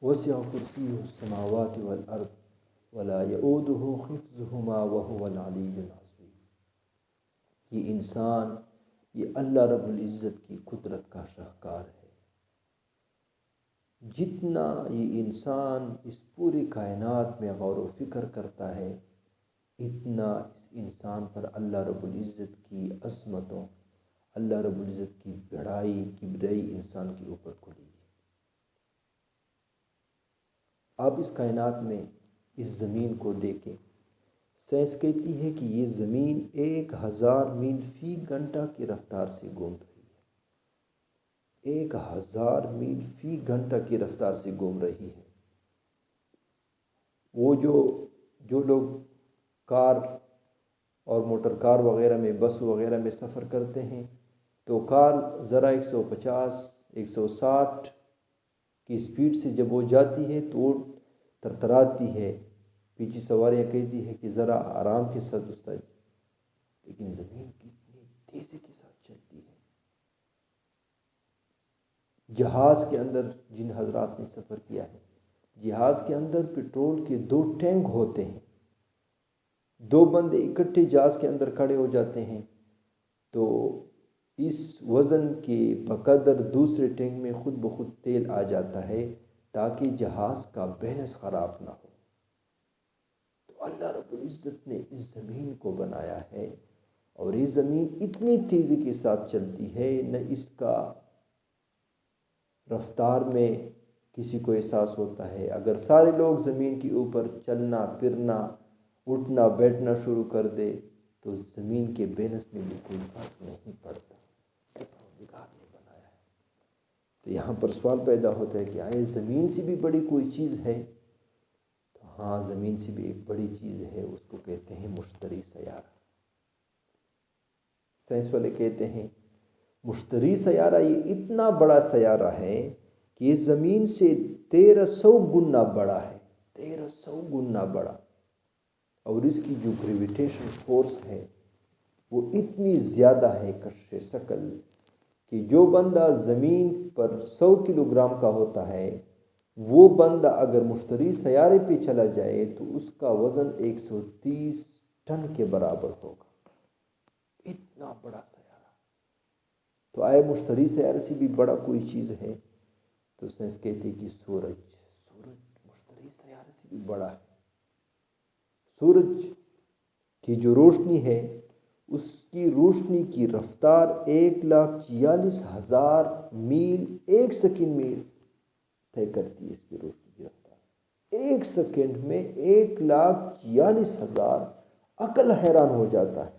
وسع کرسیہ السماوات والارض ولا یؤودہ حفظہما وہو العلی العظیم۔ یہ انسان، یہ اللہ رب العزت کی قدرت کا شاہکار ہے۔ جتنا یہ انسان اس پوری کائنات میں غور و فکر کرتا ہے، اتنا اس انسان پر اللہ رب العزت کی عظمتوں، اللہ رب العزت کی بڑائی کبریائی انسان کے اوپر کھلی ہے۔ آپ اس کائنات میں اس زمین کو دیکھیں، سائنس کہتی ہے کہ یہ زمین 1000 میل فی گھنٹہ کی رفتار سے گھوم رہی ہے۔ 1000 میل فی گھنٹہ کی رفتار سے گھوم رہی ہے۔ وہ جو لوگ کار اور موٹر کار وغیرہ میں، بس وغیرہ میں سفر کرتے ہیں، تو کار ذرا 150 160 کی سپیڈ سے جب وہ جاتی ہے تو وہ ترتراتی ہے، پیچھے سواریاں کہتی ہے کہ ذرا آرام کے ساتھ استاد، لیکن زمین کتنی تیزی کے ساتھ چلتی ہے۔ جہاز کے اندر جن حضرات نے سفر کیا ہے، جہاز کے اندر پیٹرول کے 2 ٹینک ہوتے ہیں۔ 2 بندے اکٹھے جہاز کے اندر کھڑے ہو جاتے ہیں تو اس وزن کے بقدر دوسرے ٹینک میں خود بخود تیل آ جاتا ہے تاکہ جہاز کا بیلنس خراب نہ ہو۔ تو اللہ رب العزت نے اس زمین کو بنایا ہے، اور یہ زمین اتنی تیزی کے ساتھ چلتی ہے، نہ اس کا رفتار میں کسی کو احساس ہوتا ہے۔ اگر سارے لوگ زمین کے اوپر چلنا پھرنا، اٹھنا بیٹھنا شروع کر دے تو زمین کے بیلنس میں بھی کوئی فرق نہیں پڑتا۔ پروردگار نے بنایا ہے۔ تو یہاں پر سوال پیدا ہوتا ہے کہ آئے زمین سے بھی بڑی کوئی چیز ہے؟ تو ہاں، زمین سے بھی ایک بڑی چیز ہے، اس کو کہتے ہیں مشتری سیارہ۔ سائنس والے کہتے ہیں مشتری سیارہ یہ اتنا بڑا سیارہ ہے کہ یہ زمین سے 1300 گنا بڑا ہے، 1300 گنا بڑا، اور اس کی جو گریویٹیشن فورس ہے وہ اتنی زیادہ ہے کشش ثقل کہ جو بندہ زمین پر 100 کلو گرام کا ہوتا ہے، وہ بندہ اگر مشتری سیارے پہ چلا جائے تو اس کا وزن 130 ٹن کے برابر ہوگا۔ اتنا بڑا سیارہ۔ تو آئے مشتری سیارے سے بھی بڑا کوئی چیز ہے؟ تو سائنس کہتی ہے کہ سورج مشتری سیارے سے بھی بڑا ہے۔ سورج کی جو روشنی ہے، اس کی روشنی کی رفتار 1,46,000 میل 1 سیکنڈ میں طے کرتی ہے۔ اس کی روشنی کی رفتار 1 سیکنڈ میں 1,46,000، عقل حیران ہو جاتا ہے۔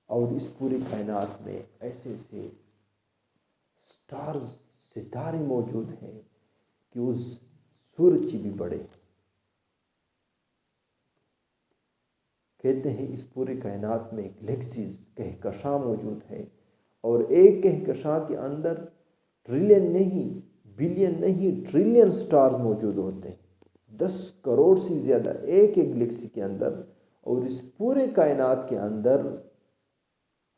اور اس پوری کائنات میں ایسے ایسے سٹارز، ستارے موجود ہیں کہ اس سورج سے بھی بڑے۔ کہتے ہیں اس پوری کائنات میں گلیکسیز، کہکشاں موجود ہے، اور ایک کہکشاں کے اندر ٹریلین نہیں، بلین نہیں، ٹریلین سٹارز موجود ہوتے ہیں۔ 10 کروڑ سے زیادہ ایک گلیکسی کے اندر، اور اس پورے کائنات کے اندر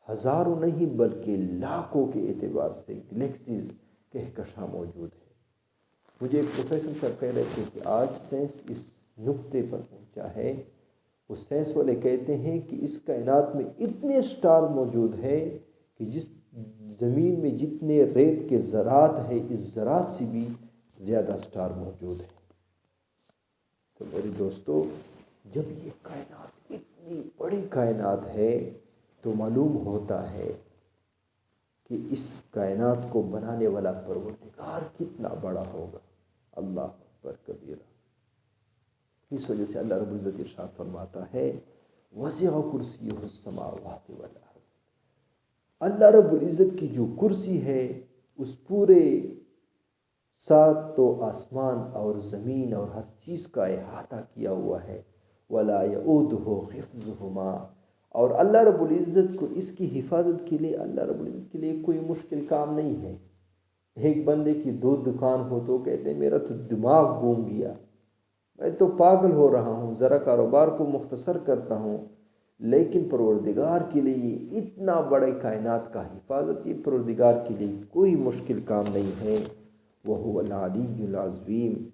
ہزاروں نہیں بلکہ لاکھوں کے اعتبار سے گلیکسیز، کہکشاں موجود ہے۔ مجھے ایک پروفیسر صاحب کہہ رہے تھے کہ آج سائنس اس نقطے پر پہنچا ہے، وہ سائنس والے کہتے ہیں کہ اس کائنات میں اتنے سٹار موجود ہے کہ جس زمین میں جتنے ریت کے ذرات ہیں، اس ذرات سے بھی زیادہ سٹار موجود ہیں۔ تو میرے دوستو، جب یہ کائنات اتنی بڑی کائنات ہے تو معلوم ہوتا ہے کہ اس کائنات کو بنانے والا پروردگار کتنا بڑا ہوگا۔ اللہ اکبر کبیرہ۔ اس وجہ سے اللہ رب العزت ارشاد فرماتا ہے وسع کرسیہ السماوات والارض۔ اللہ رب العزت کی جو کرسی ہے، اس پورے 7 آسمان اور زمین اور ہر چیز کا احاطہ کیا ہوا ہے۔ ولا یؤودہ حفظہما، اور اللہ رب العزت کو اس کی حفاظت کے لیے، اللہ رب العزت کے لیے کوئی مشکل کام نہیں ہے۔ ایک بندے کی 2 دکان ہو تو کہتے ہیں میرا تو دماغ گھوم گیا، میں تو پاگل ہو رہا ہوں، ذرا کاروبار کو مختصر کرتا ہوں، لیکن پروردگار کے لیے اتنا بڑے کائنات کا حفاظت یہ پروردگار کے لیے کوئی مشکل کام نہیں ہے۔ وَهُوَ الْعَلِيُّ الْعَظِيمُ،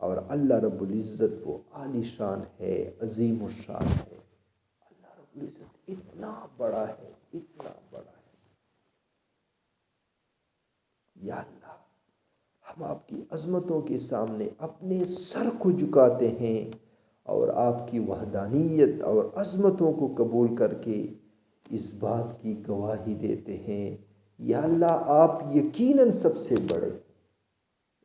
اور اللہ رب العزت وہ عالی شان ہے، عظیم الشان ہے۔ اللہ رب العزت اتنا بڑا ہے، اتنا بڑا ہے۔ یا اللہ، ہم آپ کی عظمتوں کے سامنے اپنے سر کو جھکاتے ہیں اور آپ کی وحدانیت اور عظمتوں کو قبول کر کے اس بات کی گواہی دیتے ہیں، یا اللہ آپ یقیناً سب سے بڑے ہیں۔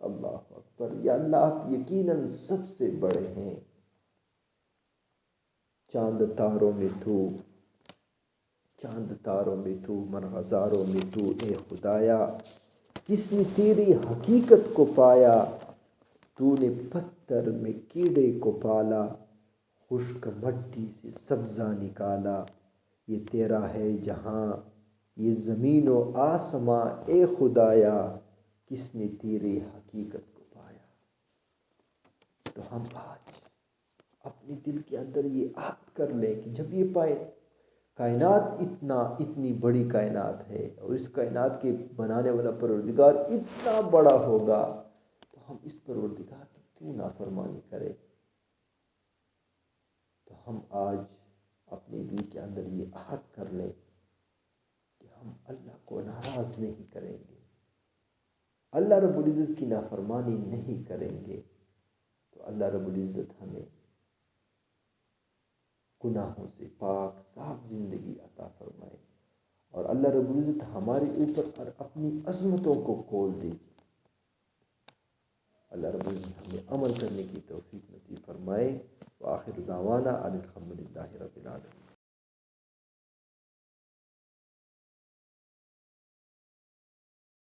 اللہ اکبر، یا اللہ آپ یقیناً سب سے بڑے ہیں۔ چاند تاروں میں تو، چاند تاروں میں تو، مرغزاروں میں تو، اے خدایا کس نے تیری حقیقت کو پایا؟ تو نے پتھر میں کیڑے کو پالا، خشک مٹی سے سبزہ نکالا۔ یہ تیرا ہے جہاں، یہ زمین و آسماں، اے خدایا کس نے تیری حقیقت کو پایا؟ تو ہم آج اپنے دل کے اندر یہ عہد کر لیں کہ جب یہ کائنات اتنی بڑی کائنات ہے اور اس کائنات کے بنانے والا پروردگار اتنا بڑا ہوگا، تو ہم اس پروردگار کی کیوں نافرمانی کریں؟ تو ہم آج اپنے دل کے اندر یہ عہد کر لیں کہ ہم اللہ کو ناراض نہیں کریں گے، اللہ رب العزت کی نافرمانی نہیں کریں گے۔ تو اللہ رب العزت ہمیں گناہوں سے پاک صاف زندگی عطا فرمائے، اور اللہ رب العزت ہمارے اوپر اپنی عظمتوں کو کھول دے۔ اللہ رب العزت ہمیں عمل کرنے کی توفیق نصیب فرمائے۔ وآخر دعوانا ان الحمد للہ رب العالمین۔